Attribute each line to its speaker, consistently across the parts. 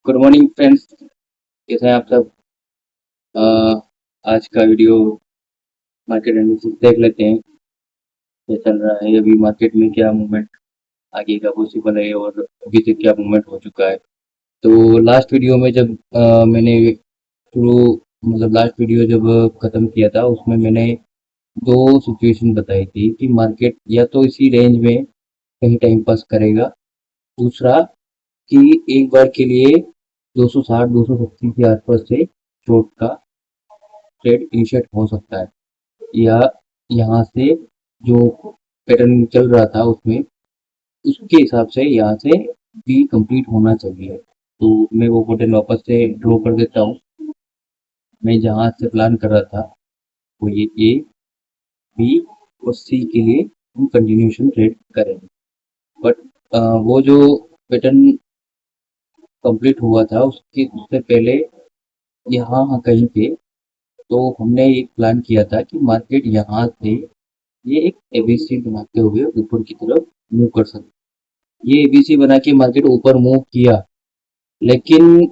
Speaker 1: Good morning friends. कैसे हैं आप सब? अ, आज का वीडियो मार्केट एनालिसिस देख लेते हैं। क्या चल रहा है अभी मार्केट में, क्या मूवमेंट आगे का पॉसिबल है और अभी तक क्या मूवमेंट हो चुका है। तो लास्ट वीडियो में जब मैंने शुरू लास्ट वीडियो जब ख़त्म किया था उसमें मैंने दो सिचुएशन बताई थी कि मार्केट या तो इसी रेंज में कहीं टाइम पास करेगा, दूसरा कि एक बार के लिए 260 270 के आसपास से शॉर्ट का ट्रेड इनिशिएट हो सकता है, या यहाँ से जो पैटर्न चल रहा था उसमें उसके हिसाब से यहाँ से भी कंप्लीट होना चाहिए। तो मैं वो बटन वापस से ड्रॉ कर देता हूँ। मैं जहाँ से प्लान कर रहा था वो ये ए बी और सी के लिए हम कंटिन्यूशन ट्रेड करेंगे, बट वो जो पैटर्न कंप्लीट हुआ था उसके उससे पहले यहाँ कहीं पे तो हमने एक प्लान किया था कि मार्केट यहाँ से ये एक एबीसी बनाते हुए ऊपर की तरफ मूव कर सकते। ये एबीसी बना के मार्केट ऊपर मूव किया, लेकिन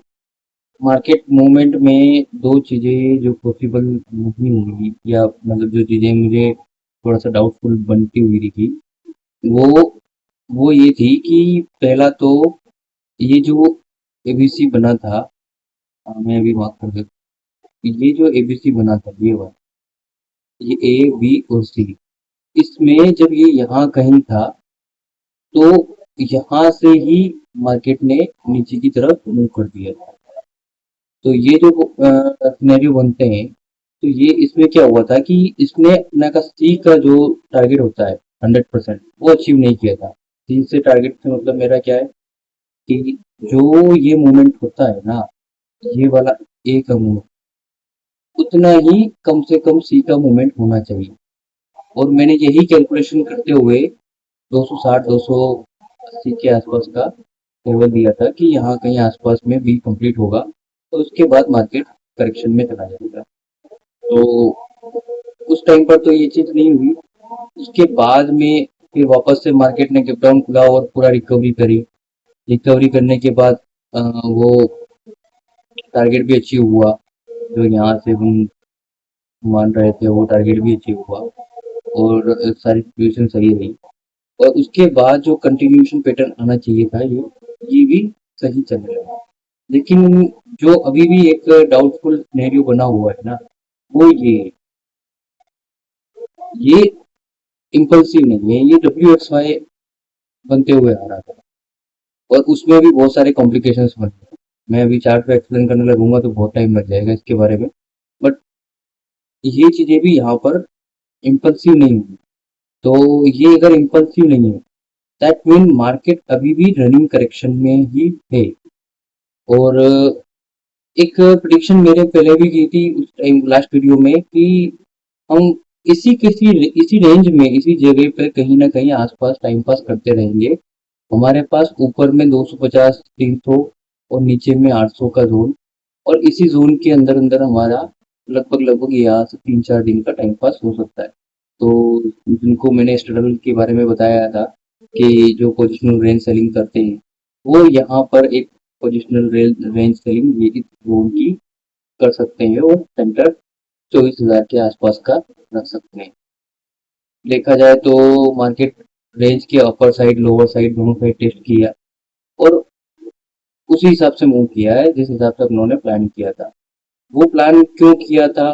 Speaker 1: मार्केट मूवमेंट में दो चीज़ें जो पॉसिबल नहीं हुई, या जो चीज़ें मुझे थोड़ा सा डाउटफुल बनती हुई दिखी, वो वो ये थी कि पहला तो ये जो एबीसी बना था, मैं अभी मार्क कर देता हूँ। ये जो एबीसी बना था ये वाला, ये ए बी और सी, इसमें जब ये यहाँ कहीं था तो यहाँ से ही मार्केट ने नीचे की तरफ मूव कर दिया था। तो ये जो सिनेरियो बनते हैं, तो ये इसमें क्या हुआ था कि इसने अपना का सी का जो टारगेट होता है 100% वो अचीव नहीं किया था। सी से टारगेट से मतलब मेरा क्या है कि जो ये मूवमेंट होता है ना, ये वाला ए का मूवमेंट उतना ही कम से कम सी का मूवमेंट होना चाहिए। और मैंने यही कैलकुलेशन करते हुए 260 280 के आसपास का लेवल दिया था कि यहाँ कहीं आसपास में भी कंप्लीट होगा तो उसके बाद मार्केट करेक्शन में चला जाएगा। तो उस टाइम पर तो ये चीज़ नहीं हुई। उसके बाद में फिर वापस से मार्केट ने गैप डाउन खुला और पूरा रिकवरी करी। रिकवरी करने के बाद वो टारगेट भी अचीव हुआ, जो यहाँ से हम मान रहे थे वो टारगेट भी अचीव हुआ और सारी सिचुएशन सही रही। और उसके बाद जो कंटिन्यूशन पैटर्न आना चाहिए था, ये भी सही चल रहा है। लेकिन जो अभी भी एक डाउटफुल सिनेरियो बना हुआ है ना, वो ये इम्पल्सिव नहीं है, ये WXY बनते हुए आ रहा था और उसमें भी बहुत सारे कॉम्प्लिकेशंस बन रहे हैं। मैं अभी चार्ट पे एक्सप्लेन करने लगूंगा तो बहुत टाइम लग जाएगा इसके बारे में, बट ये चीजें भी यहाँ पर इम्पल्सिव नहीं हुई। तो ये अगर इम्पल्सिव नहीं है, दैट मीन मार्केट अभी भी रनिंग करेक्शन में ही है। और एक प्रिडिक्शन मैंने पहले भी की थी उस टाइम लास्ट वीडियो में कि हम इसी रेंज में इसी जगह पर कहीं ना कहीं आसपास टाइम पास करते रहेंगे। हमारे पास ऊपर में 250 300 और नीचे में 800 का जोन, और इसी जोन के अंदर अंदर हमारा लगभग यहाँ से 3 4 दिन का टाइम पास हो सकता है। तो जिनको मैंने स्ट्रगल के बारे में बताया था कि जो पोजिशनल रेंज सेलिंग करते हैं, वो यहाँ पर एक पोजिशनल रेंज सेलिंग ये इस जोन की कर सकते हैं और सेंटर 24,000 के आसपास का रख सकते हैं। देखा जाए तो मार्केट रेंज के अपर साइड लोअर साइड दोनों साइड टेस्ट किया और उसी हिसाब से मूव किया है जिस हिसाब से उन्होंने प्लान किया था। वो प्लान क्यों किया था,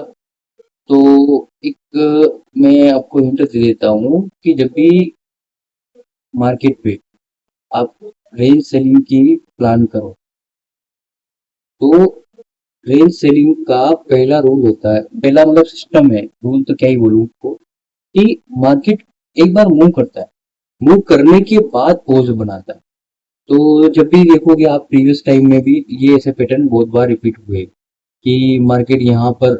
Speaker 1: तो एक मैं आपको हिंट दे देता हूँ कि जब भी मार्केट पे आप रेंज सेलिंग की प्लान करो, तो रेंज सेलिंग का पहला रूल होता है, पहला सिस्टम है, रूल तो क्या ही बोलूँ उसको, कि मार्केट एक बार मूव करता है, मूव करने के बाद पोज बनाता है। तो जब भी देखोगे आप प्रीवियस टाइम में भी ये ऐसे पैटर्न बहुत बार रिपीट हुए कि मार्केट यहाँ पर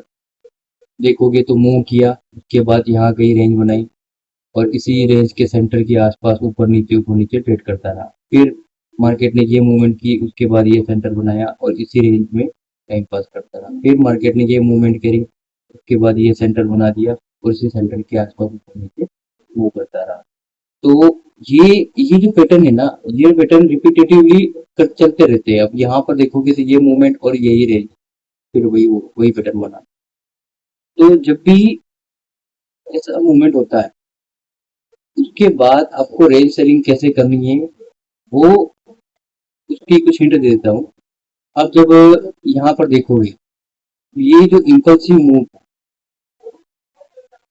Speaker 1: देखोगे तो मूव किया, उसके बाद यहाँ कहीं रेंज बनाई और इसी रेंज के सेंटर के आसपास ऊपर नीचे ट्रेड करता रहा। फिर मार्केट ने ये मूवमेंट की, उसके बाद ये सेंटर बनाया और इसी रेंज में टाइम पास करता रहा। फिर मार्केट ने ये मूवमेंट करी, उसके बाद ये सेंटर बना दिया और इसी सेंटर के आसपास ऊपर नीचे मूव करता रहा। तो ये जो पैटर्न है ना, ये पैटर्न रिपीटेटिवली कर चलते रहते हैं। अब यहाँ पर देखोगे तो ये मूवमेंट और यही रेंज, फिर वही पैटर्न बना। तो जब भी ऐसा मूवमेंट होता है, उसके बाद आपको रेंज सेलिंग कैसे करनी है, वो उसकी कुछ हिंट दे देता हूँ। अब जब यहाँ पर देखोगे, ये जो इम्पल्सिव मूव,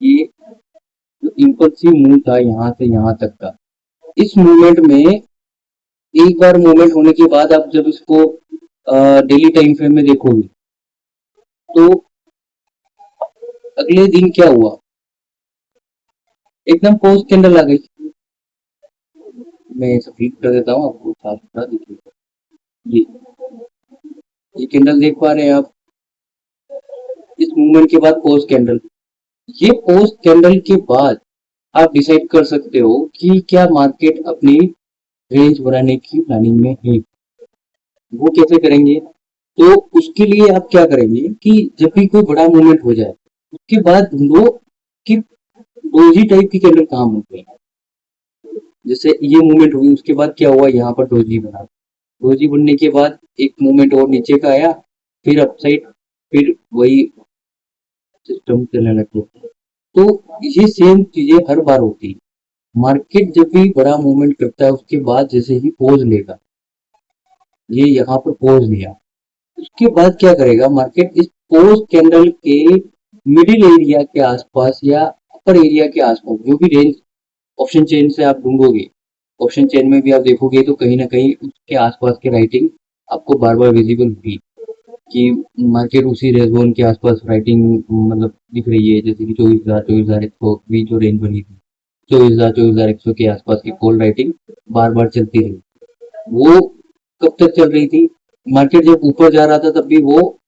Speaker 1: ये जो इम्पल्सिव मूव था यहाँ से यहाँ तक का, इस मूवमेंट में एक बार मूवमेंट होने के बाद आप जब इसको डेली टाइम फ्रेम में देखोगे, तो अगले दिन क्या हुआ, एकदम पोस्ट कैंडल आ गई। मैं इसे फ्लिप कर देता हूँ, आपको साफ सुथरा दिखेगा। ये कैंडल देख पा रहे हैं आप, इस मूवमेंट के बाद पोस्ट कैंडल। ये पोस्ट कैंडल के बाद आप डिसाइड कर सकते हो कि क्या मार्केट अपनी रेंज बनाने की प्लानिंग में है। वो कैसे करेंगे, तो उसके लिए आप क्या करेंगे कि जब भी कोई बड़ा मूवमेंट हो जाए, उसके बाद ढूंढो कि डोजी टाइप की कैंडल कहाँ बनते हैं। जैसे ये मूवमेंट हुई, उसके बाद क्या हुआ, यहाँ पर डोजी बना। डोजी बनने के बाद एक मूवमेंट और नीचे का आया, फिर अपसाइड, फिर वही सिस्टम चलने लगे। तो ये सेम चीजें हर बार होती है। मार्केट जब भी बड़ा मूवमेंट करता है, उसके बाद जैसे ही पोज लेगा, ये यहाँ पर पोज लिया, उसके बाद क्या करेगा मार्केट, इस पोज कैंडल के मिडिल एरिया के आसपास या अपर एरिया के आसपास जो भी रेंज ऑप्शन चेन से आप ढूंढोगे, ऑप्शन चेन में भी आप देखोगे तो कहीं ना कहीं उसके आसपास की राइटिंग आपको बार बार विजिबल होगी कि मार्केट उसी रेंज जोन के आसपास राइटिंग मतलब दिख रही है। जैसे कि 24,000 भी जो रेंज बनी थी, 24,100 के आसपास की कॉल राइटिंग बार बार चलती रही। वो कब तक चल रही थी, मार्केट जब ऊपर जा रहा था तब भी वो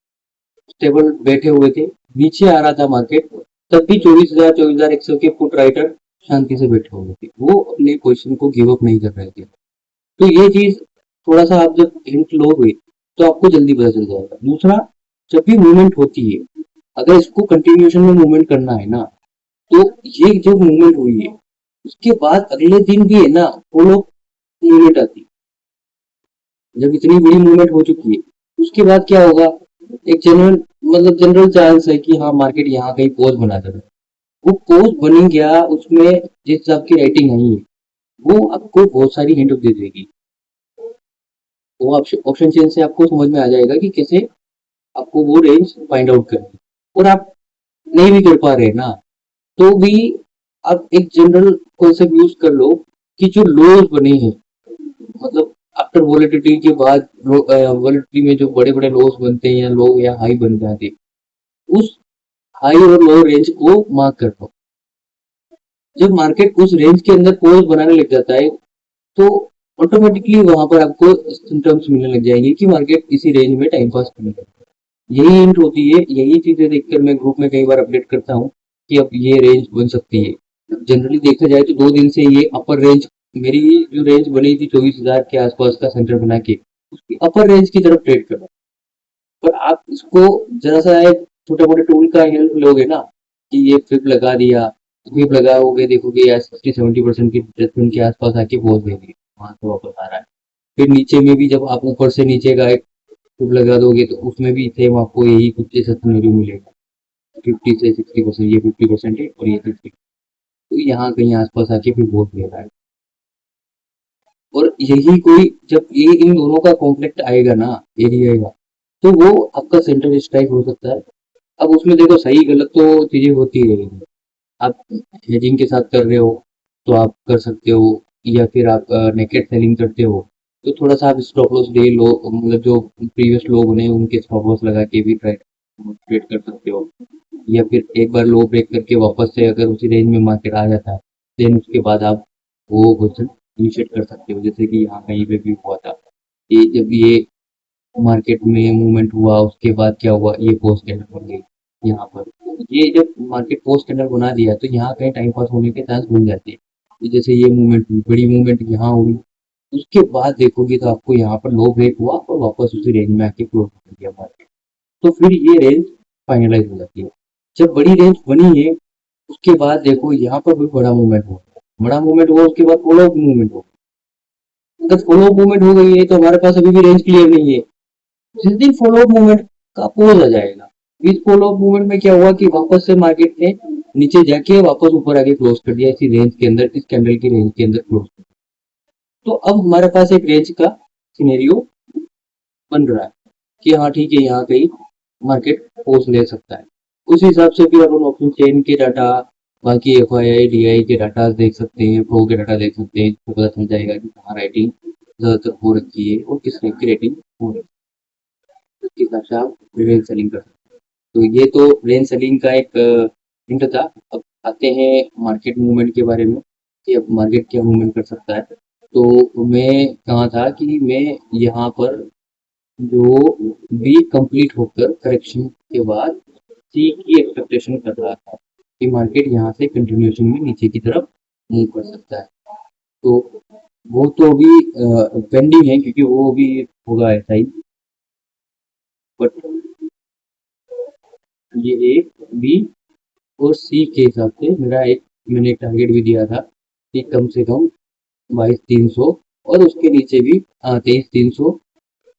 Speaker 1: स्टेबल बैठे हुए थे, नीचे आ रहा था मार्केट तब भी 24,100 के पुट राइटर शांति से बैठे हुए थे, वो अपने पोजीशन को गिव अप नहीं कर रहे थे। तो ये चीज थोड़ा सा आप जब हिंट लोगे तो आपको जल्दी पता चल जाएगा। दूसरा, जब भी मूवमेंट होती है, अगर इसको कंटिन्यूएशन में मूवमेंट करना है ना, तो ये जो मूवमेंट हुई है, उसके बाद अगले दिन भी है ना फॉलो मूवमेंट आती है। जब इतनी बड़ी मूवमेंट हो चुकी है, उसके बाद क्या होगा, एक जनरल चांस है कि हाँ मार्केट यहाँ कहीं पोज बना देगा। वो पोज बनी गया, उसमें जिस हिसाब की राइटिंग आई है, वो आपको बहुत सारी हिंट दे देगी। वो ऑप्शन चेन से आपको समझ में आ जाएगा कि कैसे आपको वो रेंज फाइंड आउट करनी है। और आप नहीं भी कर पा रहे ना, तो भी आप एक जनरल कॉन्सेप्ट यूज कर लो कि जो लोज बने हैं, मतलब आफ्टर वॉलेटिलिटी के बाद वॉलेटिलिटी में जो बड़े बड़े लोज बनते हैं या लो या हाई बन जाते हैं, उस हाई और लो रेंज को मार्क कर लो। जब मार्केट उस रेंज के अंदर पोज बनाने लग जाता है, तो ऑटोमेटिकली वहां पर आपको सिम्टम्स मिलने लग जाएंगे कि मार्केट इसी रेंज में टाइम पास करने लगेगा। यही हिंट होती है, यही चीजें देखकर मैं ग्रुप में कई बार अपडेट करता हूँ कि अब ये रेंज बन सकती है। जनरली देखा जाए तो 2 दिन से ये अपर रेंज, मेरी जो रेंज बनी थी 24,000 के आसपास का सेंटर बना के, उसकी अपर रेंज की तरफ ट्रेड कर रहा हूं। पर आप इसको जरा सा एक छोटे मोटे टूल का हेल्प लोगे ना, कि ये फ्लिप लगा दिया, फ्लिप लगाओगे देखोगे यार 60-70% की रिट्रेसमेंट के आसपास आके पहुंच गई, वहां से वापस आ रहा है। फिर नीचे में भी जब आप ऊपर से नीचे का एक ट्यूब लगा दोगे तो उसमें भी सेम आपको यही कुछ ऐसा सिनेरियो मिलेगा। 50 से 60%, ये 50% है और ये 60, तो यहाँ कहीं आसपास आके फिर बहुत ले रहा है। और यही कोई जब ये इन दोनों का कॉन्फ्लिक्ट आएगा ना, एरिया आएगा, तो वो आपका सेंटर स्ट्राइक हो सकता है। अब उसमें देखो सही गलत तो चीजें होती रहेंगी। आप हेजिंग के साथ कर रहे हो तो आप कर सकते हो, या फिर आप नेकेट सेलिंग करते हो तो थोड़ा सा आप स्टॉप लॉस ले लो, मतलब जो प्रीवियस लोग बने उनके स्टॉप लॉस लगा के भी ट्रेड कर सकते हो। या फिर एक बार लो ब्रेक करके वापस से अगर उसी रेंज में मार्केट आ जाता है, देन उसके बाद आप वो क्वेश्चन इनिशिएट कर सकते हो। जैसे कि यहाँ कहीं पे भी हुआ था कि जब ये मार्केट में मूवमेंट हुआ, उसके बाद क्या हुआ, ये पोस्ट कैंडल बन गई यहाँ पर। ये जब मार्केट पोस्ट कैंडल बना दिया तो यहाँ कहीं टाइम पास होने के चांस बन जाते हैं। तो जैसे ये मूवमेंट हुई, बड़ी मूवमेंट यहाँ हुई, उसके बाद देखोगे तो आपको यहाँ पर लो ब्रेक हुआ और वापस उसी रेंज में आके क्लोज कर दिया मार्केट। तो फिर ये रेंज फाइनलाइज हो जाती है। जब बड़ी रेंज बनी है, उसके बाद देखो यहाँ पर भी बड़ा मूवमेंट हुआ, बड़ा मूवमेंट हुआ उसके बाद फॉलो अप मूवमेंट हो, अगर फॉलो अप मूवमेंट हो गई है तो हमारे पास अभी भी रेंज क्लियर नहीं है। जिस दिन फॉलो अप मूवमेंट का पोज आ जाएगा, इस फॉलो अप मूवमेंट में क्या हुआ कि वापस से मार्केट ने नीचे जाके वापस ऊपर आके क्लोज कर दिया, इसी रेंज के अंदर, इस कैंडल की रेंज के अंदर क्लोज कर दिया। तो अब हमारे पास एक रेंज का सिनेरियो बन रहा है कि हाँ ठीक है, यहाँ कहीं मार्केट पोज ले सकता है। उस हिसाब से भी अपन ऑप्शन चेन के डाटा, बाकी F I I D I के डाटा देख सकते हैं, प्रो के डाटा देख सकते हैं, तो पता चल जाएगा कि कहाँ राइटिंग ज्यादातर हो रखी है और किस टाइप की रेटिंग हो रही है, उसके हिसाब से आप रेंज सेलिंग कर सकते हैं। तो ये तो रेंज सेलिंग का एक हिंट था। अब आते हैं मार्केट मूवमेंट के बारे में कि अब मार्केट क्या मूवमेंट कर सकता है। तो मैं कहा था कि मैं यहाँ पर जो बी कंप्लीट होकर करेक्शन के बाद सी की एक्सपेक्टेशन कर रहा था कि मार्केट यहाँ से कंटिन्यूएशन में नीचे की तरफ मूव कर सकता है। तो वो तो अभी पेंडिंग है क्योंकि वो भी होगा ऐसा ही, बट ये ए बी और सी के हिसाब से मेरा एक, मैंने एक टारगेट भी दिया था कि कम से कम 22,300 और उसके नीचे भी 23,300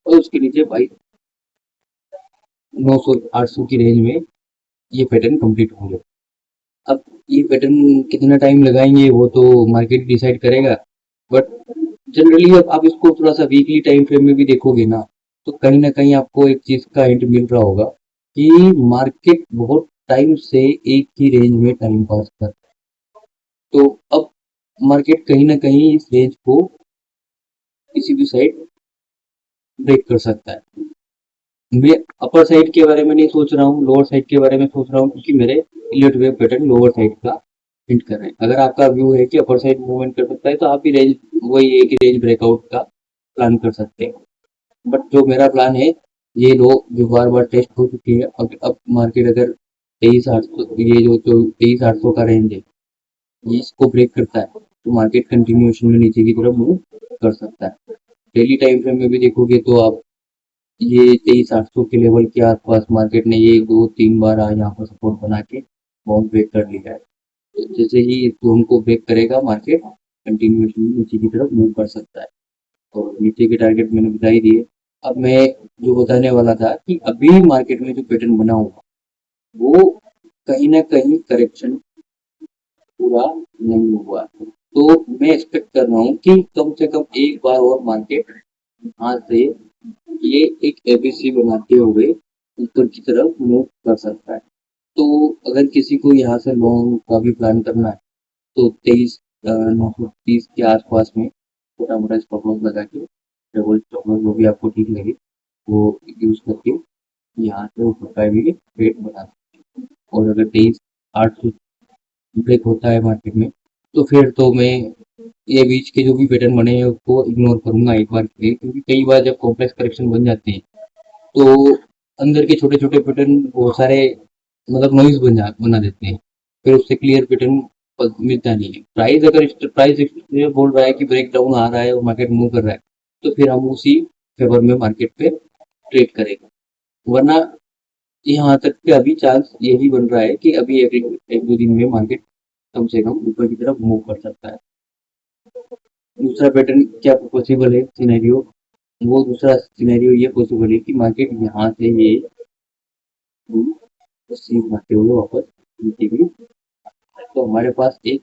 Speaker 1: और उसके नीचे 22,900 800 की रेंज में ये पैटर्न कंप्लीट होंगे। अब ये पैटर्न कितना टाइम लगाएंगे वो तो मार्केट डिसाइड करेगा, बट जनरली अब आप इसको थोड़ा सा वीकली टाइम फ्रेम में भी देखोगे ना, तो कहीं ना कहीं आपको एक चीज का हिंट मिल रहा होगा कि मार्केट बहुत टाइम से एक ही रेंज में टाइम पास कर, तो अब मार्केट कहीं ना कहीं इस रेंज को किसी भी साइड ब्रेक कर सकता है। मैं अपर साइड के बारे में नहीं सोच रहा हूँ, लोअर साइड के बारे में सोच रहा हूँ, क्योंकि मेरे Elliot wave pattern lower side का हिंट कर रहे हैं। अगर आपका व्यू है कि अपर साइड मूवमेंट कर सकता है तो आप भी रेंज, वही है कि रेंज ब्रेकआउट का प्लान कर सकते हैं। बट जो मेरा प्लान है, ये लो जो बार बार टेस्ट हो चुकी है, अब मार्केट अगर 23,800, ये जो 23,800 का रेंज है, ये इसको ब्रेक करता है तो मार्केट कंटिन्यूएशन में नीचे की तरफ मूव कर सकता है। डेली टाइम फ्रेम में भी देखोगे तो आप ये 23,800 के लेवल के आसपास मार्केट ने ये 2-3 बार आज यहाँ पर सपोर्ट बना के बाउंस ब्रेक कर लिया है। तो जैसे ही इस जोन को ब्रेक करेगा मार्केट कंटिन्यूएशन में नीचे की तरफ मूव कर सकता है। तो नीचे के टारगेट मैंने बता ही दिए। अब मैं जो बताने वाला था कि अभी मार्केट में जो पैटर्न बना हुआ वो कहीं ना कहीं करेक्शन पूरा नहीं हुआ, तो मैं एक्सपेक्ट कर रहा हूँ कि कम से कम एक बार और मार्केट यहाँ से ये एक एबीसी बनाते हुए ऊपर की तरफ मूव कर सकता है। तो अगर किसी को यहाँ से लॉन्ग का भी प्लान करना है तो 23,930 के आसपास में छोटा मोटा स्टॉप लॉस लगा के, डबल स्टॉप लॉस जो भी आपको ठीक लगे वो यूज करके यहाँ से ऊपर का भी रेट बना सकते हैं। और अगर 23,800 ब्रेक होता है मार्केट में तो फिर तो मैं ये बीच के जो भी पैटर्न बने हैं उसको इग्नोर करूंगा एक बार के लिए, क्योंकि कई बार जब कॉम्प्लेक्स करेक्शन बन जाते हैं तो अंदर के छोटे छोटे पैटर्न बहुत सारे मतलब नॉइज बना देते हैं, फिर उससे क्लियर पैटर्न मिलता नहीं है। प्राइस अगर प्राइस बोल रहा है कि ब्रेक डाउन आ रहा है और मार्केट मूव कर रहा है तो फिर हम उसी फेवर में मार्केट पे ट्रेड करेंगे, वरना यहाँ तक के अभी चांस यही बन रहा है कि अभी एक दो दिन में मार्केट कम से कम ऊपर की तरफ मूव कर सकता है। दूसरा पैटर्न क्या पॉसिबल है सिनेरियो, वो दूसरा सिनेरियो ये पॉसिबल है कि मार्केट यहाँ से ये सीन आते हुए वापस नीचे भी, तो हमारे पास एक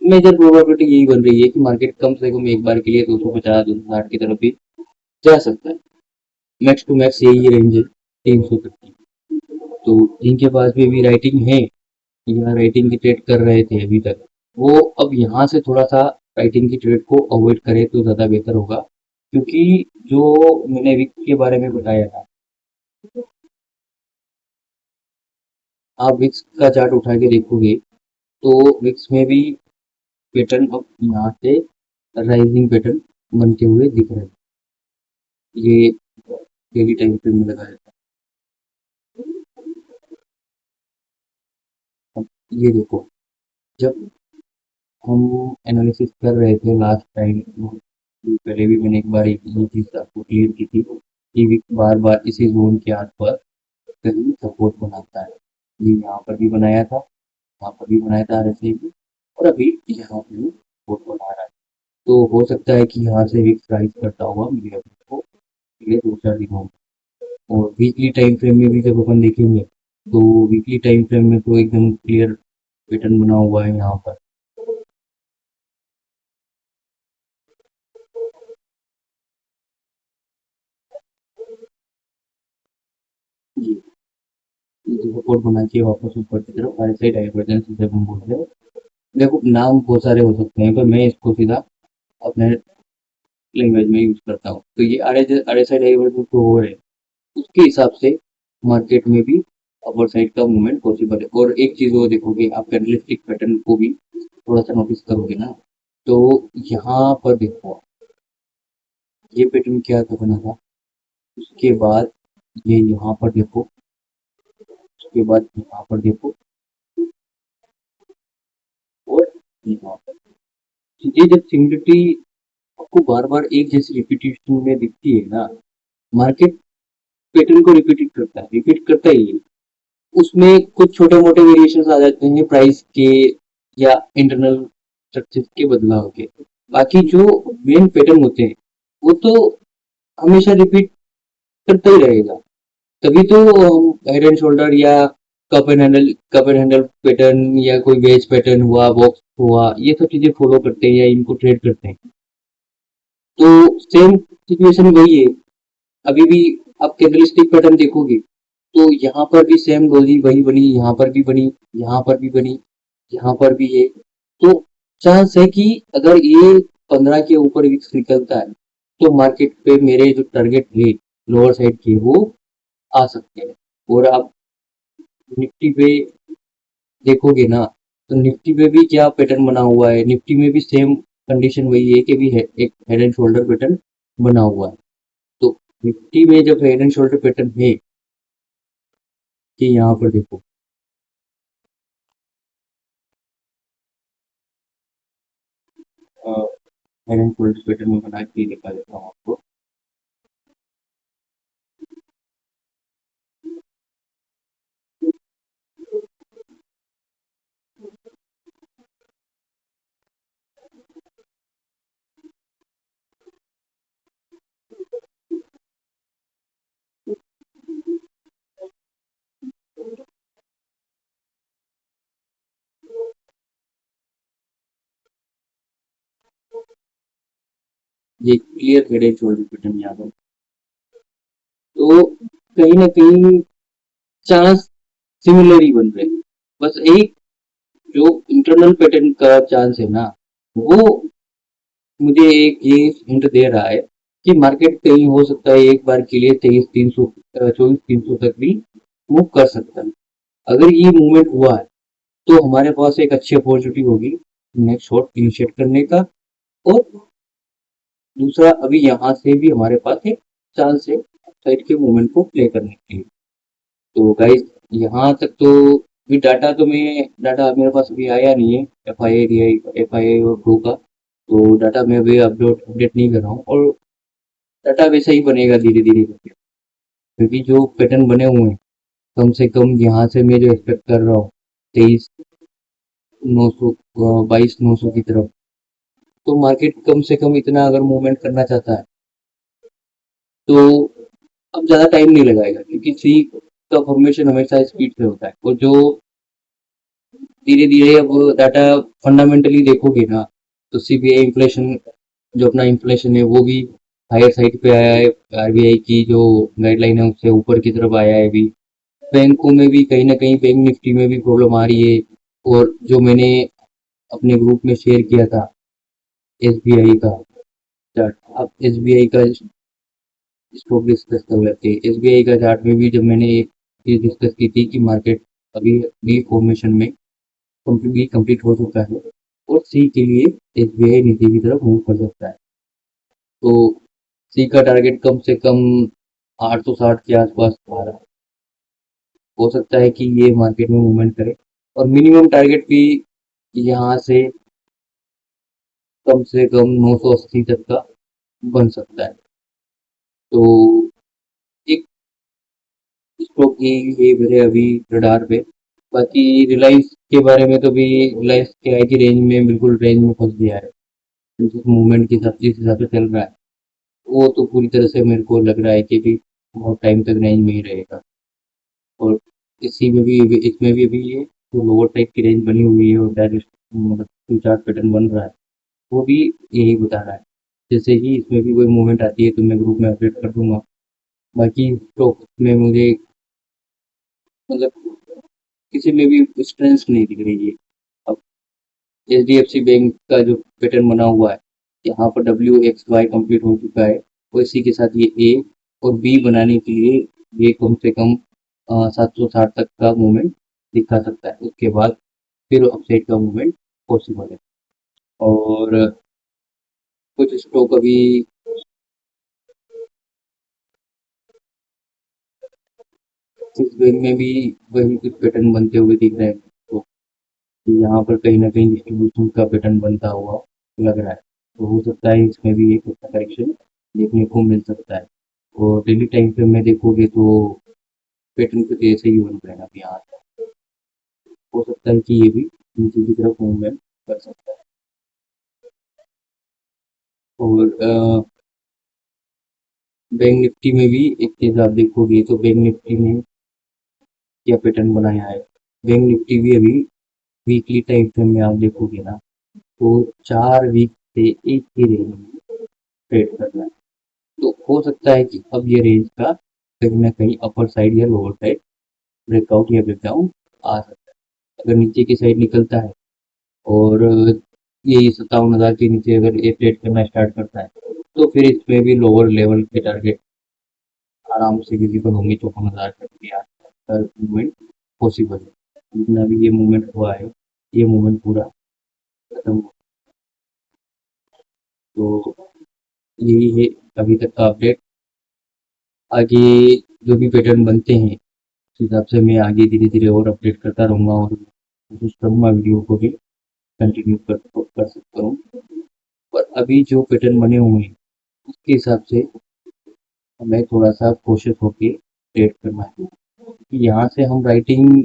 Speaker 1: मेजर प्रोबेबिलिटी यही बन रही है कि मार्केट कम से कम एक बार के लिए 250 260 की तरफ भी जा सकता है। मैक्स टू मैक्स यही रेंज है 300 तक की। तो जिनके पास भी अभी राइटिंग है या राइटिंग की ट्रेड कर रहे थे अभी तक, वो अब यहाँ से थोड़ा सा राइटिंग की ट्रेड को अवॉइड करे तो ज़्यादा बेहतर होगा, क्योंकि जो मैंने विक के बारे में बताया था, आप विक्स का चार्ट उठा के देखोगे तो विक्स में भी पैटर्न अब यहाँ से राइजिंग पैटर्न बनते हुए दिख रहे हैं। ये डेली टाइम फ्रेम में लगाया था। अब ये देखो, जब हम एनालिसिस कर रहे थे लास्ट टाइम, पहले भी मैंने एक बार ये चीज़ आपको क्लियर की थी कि विक बार बार इसी जोन के आसपास कहीं सपोर्ट बनाता है। ये यहाँ पर भी बनाया था, यहाँ पर भी बनाया था, ऐसे ही और अभी यहाँ पे सपोर्ट बना रहा है। तो हो सकता है कि यहाँ से विक्स राइज करता हुआ मिले अपने को अगले 2-4 दिनों में। और वीकली टाइम फ्रेम में भी जब अपन देखेंगे तो वीकली टाइम फ्रेम में तो एकदम क्लियर पैटर्न बना हुआ है यहाँ पर। जी, ये जो सपोर्ट बना के वापस ऊपर की तरफ ऐसे डाइवर्जेंस जिसे हम बोलते हैं। देखो नाम बहुत सारे हो सकते हैं पर मैं इसको सीधा अपने लैंग्वेज में यूज करता हूँ। तो ये आर एस आई डाइवर्जेंस जो हो रहे हैं उसके हिसाब से मार्केट में भी अपर साइड का मूवमेंट पॉसिबल है। और एक चीज वो देखोगे आप कैंडलस्टिक पैटर्न को भी थोड़ा सा नोटिस करोगे ना, तो यहाँ पर देखो ये पैटर्न क्या था बना था, उसके बाद ये यहाँ पर देखो, उसके बाद यहाँ पर देखो, और यहाँ पर ये जब सिमिलरिटी आपको बार बार एक जैसी रिपीटेशन में दिखती है ना, मार्केट पैटर्न को रिपीट करता ही है। उसमें कुछ छोटे मोटे वेरिएशन आ जाते हैं प्राइस के या इंटरनल स्ट्रक्चर के बदलाव के। बाकी जो मेन पैटर्न होते हैं वो तो हमेशा रिपीट करता ही रहेगा। तभी तो हेड एंड शोल्डर या कप एंड हैंडल पैटर्न या कोई वेज पैटर्न हुआ, बॉक्स हुआ, ये सब चीजें फॉलो करते हैं या इनको ट्रेड करते हैं। तो सेम सिचुएशन वही है। अभी भी आप कैंडलस्टिक पैटर्न देखोगे तो यहाँ पर भी सेम डोजी वही बनी, यहाँ पर भी बनी, यहाँ पर भी बनी, यहाँ पर भी है। तो चांस है कि अगर ये 15 के ऊपर विक्स निकलता है तो मार्केट पे मेरे जो टारगेट है लोअर साइड के वो आ सकते हैं। और आप निफ्टी पे देखोगे ना, तो निफ्टी पे भी क्या पैटर्न बना हुआ है, निफ्टी में भी सेम कंडीशन वही है कि भी है, एक हेड एंड शोल्डर पैटर्न बना हुआ है। तो निफ्टी में जब हेड एंड शोल्डर पैटर्न है कि यहाँ पर देखो, हेड एंड शोल्डर पैटर्न में बना के दिखा देता हूँ आपको। ये clear head and shoulder pattern यहाँ पर। तो कहीं ना कहीं चांस सिमिलर ही बन रहे हैं। बस एक जो इंटरनल पैटर्न का चांस है ना, वो मुझे एक ये हिंट दे रहा है कि मार्केट कहीं हो सकता है एक बार के लिए 23,300 24,300 तक भी मूव कर सकता है। अगर ये मूवमेंट हुआ है तो हमारे पास एक अच्छी अपॉर्चुनिटी होगी नेक्स्ट शॉट इनिशिएट करने का। और दूसरा अभी यहाँ से भी हमारे पास एक चांस है साइड के मूवमेंट को प्ले करने के लिए। तो गाइस यहाँ तक तो भी डाटा मेरे पास अभी आया नहीं है एफ आई आई और प्रो का। तो डाटा मैं अभी अपडेट नहीं कर रहा हूँ, और डाटा वैसा ही बनेगा धीरे धीरे करके, क्योंकि जो पैटर्न बने हुए हैं कम से कम यहाँ से मैं जो एक्सपेक्ट कर रहा हूँ 23,900 22,900 की तरफ। तो मार्केट कम से कम इतना अगर मूवमेंट करना चाहता है तो अब ज़्यादा टाइम नहीं लगाएगा, क्योंकि सी का फॉर्मेशन हमेशा स्पीड से होता है। और जो धीरे धीरे अब डाटा फंडामेंटली देखोगे ना, तो सीपीआई इन्फ्लेशन जो अपना इन्फ्लेशन है वो भी हायर साइड पे आया है। आरबीआई की जो गाइडलाइन है उससे ऊपर की तरफ आया है अभी। बैंकों में भी कहीं ना कहीं बैंक निफ्टी में भी प्रॉब्लम आ रही है। और जो मैंने अपने ग्रुप में शेयर किया था एसबीआई का चार्ट, अब एसबीआई का स्टॉक डिस्कस कर लेते हैं। एसबीआई का चार्ट में भी जब मैंने एक चीज डिस्कस की थी कि मार्केट अभी बी फॉर्मेशन में कंप्लीट हो चुका है और सी के लिए एसबीआई नीचे की तरफ मूव कर सकता है। तो सी का टारगेट कम से कम 860 के आसपास आ रहा है। हो सकता है कि ये मार्केट में मूवमेंट करे, और मिनिमम टारगेट भी यहाँ से कम 980 तक का बन सकता है। तो एक स्टॉक ये मेरे अभी रडार पे। बाकी रिलायंस के बारे में तो भी रिलायंस के आई की रेंज में बिल्कुल रेंज में फंस गया है। जिस मूवमेंट के हिसाब जिस हिसाब से चल रहा है वो तो पूरी तरह से मेरे को लग रहा है कि भी बहुत टाइम तक रेंज में ही रहेगा। और इसी में भी इसमें भी अभी ये जो लोअर टाइप की रेंज बनी हुई है और डायरेक्ट मतलब टू चार्ट पैटर्न बन रहा है वो भी यही बता रहा है। जैसे ही इसमें भी कोई मूवमेंट आती है तो मैं ग्रुप में अपडेट कर दूंगा। बाकी स्टॉक में मुझे मतलब किसी में भी स्ट्रेंथ नहीं दिख रही है। अब एचडीएफसी बैंक का जो पैटर्न बना हुआ है यहाँ पर WXY कंप्लीट हो चुका है और इसी के साथ ये ए और बी बनाने के लिए ये कम से कम 760 तक का मूवमेंट दिखा सकता है। उसके बाद फिर अपसाइड का मूवमेंट पॉसिबल है। और कुछ स्टॉक अभी इस बैंक में भी वही कुछ पैटर्न बनते हुए दिख रहे हैं तो यहाँ पर कहीं ना कहीं डिस्ट्रीब्यूशन का पैटर्न बनता हुआ लग रहा है। तो हो सकता है इसमें भी एक अच्छा करेक्शन देखने को मिल सकता है। और डेली टाइम फ्रेम में देखोगे तो पैटर्न कुछ ऐसे ही बन रहे हैं अभी यहाँ। हो सकता है कि ये भी नीचे की तरफ मूवमेंट कर सकता है। और बैंक निफ्टी में भी एक चीज आप देखोगे तो बैंक निफ्टी ने क्या पैटर्न बनाया है। बैंक निफ्टी भी अभी वीकली टाइम फ्रेम में आप देखोगे ना तो 4 वीक से एक ही रेंज में ट्रेड कर रहा है। तो हो सकता है कि अब ये रेंज का कहीं ना कहीं अपर साइड या लोअर साइड ब्रेकआउट या ब्रेकडाउन आ सकता है। अगर नीचे की साइड निकलता है और ये 57,000 के नीचे अगर ये ट्रेड करना स्टार्ट करता है तो फिर इसमें भी लोअर लेवल के टारगेट आराम से विजिबल होंगे। 54,000 तक भी आकर मूवमेंट पॉसिबल है। जितना भी ये मूवमेंट हुआ है ये मूवमेंट पूरा खत्म हो। तो यही है अभी तक का अपडेट। आगे जो भी पैटर्न बनते हैं उस हिसाब से मैं आगे धीरे धीरे और अपडेट करता रहूँगा और कोशिश करूँगा वीडियो को भी कंटिन्यू कर सकता हूँ। पर अभी जो पैटर्न बने हुए हैं उसके हिसाब से हमें थोड़ा सा कोशिश होके ट्रेड करना है। कि यहाँ से हम राइटिंग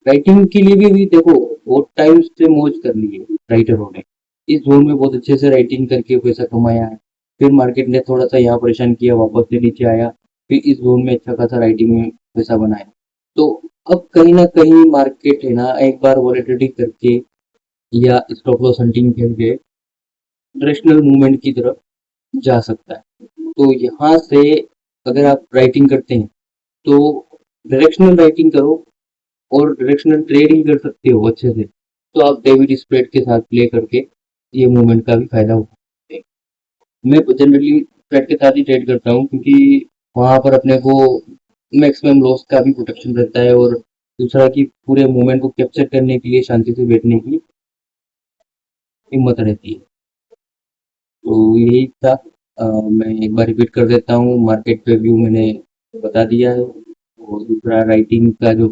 Speaker 1: राइटिंग के लिए भी अभी देखो बहुत टाइम से मौज कर ली है राइटरों ने। इस जोन में बहुत अच्छे से राइटिंग करके पैसा कमाया है। फिर मार्केट ने थोड़ा सा यहाँ परेशान किया वापस से नीचे आया फिर इस जोन में अच्छा खासा राइटिंग में पैसा बनाया। तो अब कहीं ना कहीं मार्केट है ना एक बार वॉलेटिलिटी करके या स्टॉप लॉस हंटिंग करके डायरेक्शनल मूवमेंट की तरफ जा सकता है। तो यहाँ से अगर आप राइटिंग करते हैं तो डायरेक्शनल राइटिंग करो और डायरेक्शनल ट्रेडिंग कर सकते हो अच्छे से। तो आप डेविड स्प्रेड के साथ प्ले करके ये मूवमेंट का भी फायदा उठा सकते हैं। मैं जनरली स्प्रेड के साथ ही ट्रेड करता हूँ क्योंकि वहाँ पर अपने को मैक्सिमम लॉस का भी प्रोटेक्शन रहता है और दूसरा कि पूरे मूवमेंट को कैप्चर करने के लिए शांति से बैठने की हिम्मत रहती है। तो यही था। मैं एक बार रिपीट कर देता हूँ मार्केट पे व्यू मैंने बता दिया है। और दूसरा राइटिंग का जो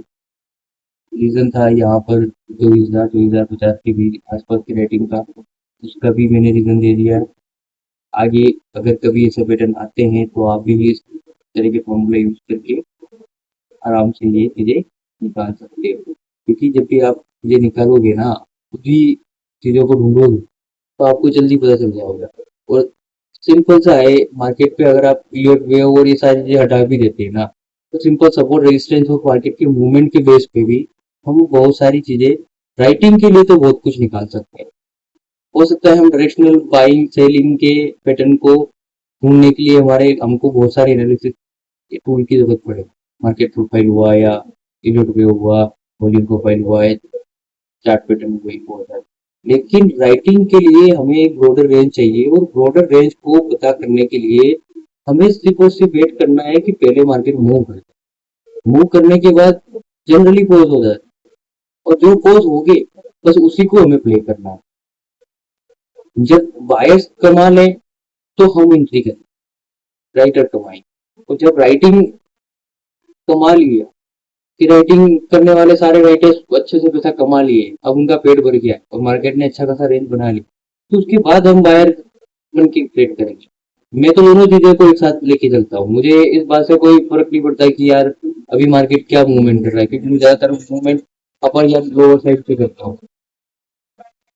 Speaker 1: रीज़न था यहाँ पर 24,000-24,050 के भी आसपास की रेटिंग का उसका भी मैंने रीज़न दे दिया है। आगे अगर कभी ऐसे पैटर्न आते हैं तो आप भी इस तरह के फॉर्मूला यूज करके आराम से ये चीज़ें निकाल सकते हो। क्योंकि जब भी आप चीज़ें निकालोगे ना खुद ही चीज़ों को ढूंढोगे तो आपको जल्दी पता चल जाएगा। और सिंपल सा है मार्केट पे अगर आप पीरियड वेव और ये सारी चीज़ें हटा भी देते हैं ना तो सिंपल सपोर्ट रेजिस्टेंस और मार्केट के मूवमेंट के बेस पे भी हम बहुत सारी चीज़ें राइटिंग के लिए तो बहुत कुछ निकाल सकते हैं। हो सकता है हम डायरेक्शनल बाइंग सेलिंग के पैटर्न को ढूंढने के लिए हमारे हमको बहुत सारे एनालिसिस टूल की जरूरत पड़े। मार्केट प्रोफाइल हुआ या पीरियड वेव हुआ वॉल्यूम प्रोफाइल हुआ या चार्ट पैटर्न हुआ बहुत सारे। लेकिन राइटिंग के लिए हमें एक ब्रॉडर रेंज चाहिए और ब्रॉडर रेंज को पता करने के लिए हमें सिर्फ और सिर्फ वेट करना है कि पहले मार्केट मूव करे। मूव करने के बाद जनरली पॉज हो जाए और जो पॉज हो गए बस उसी को हमें प्ले करना है। जब बायर्स कमा ले तो हम एंट्री करें राइटर कमाएं। और जब राइटिंग कमा लिया कि राइटिंग करने वाले सारे राइटर्स अच्छे से पैसा कमा लिए अब उनका पेट भर गया और मार्केट ने अच्छा खासा रेंज बना लिया तो उसके बाद हम बायर बन के ट्रेड करेंगे। मैं तो दोनों चीजों को एक साथ लेके चलता हूँ। मुझे इस बात से कोई फर्क नहीं पड़ता कि यार अभी मार्केट क्या मूवमेंट कर रहा है क्योंकि मुझे ज्यादातर मूवमेंट अपर या लोअर साइड पे करता हूँ।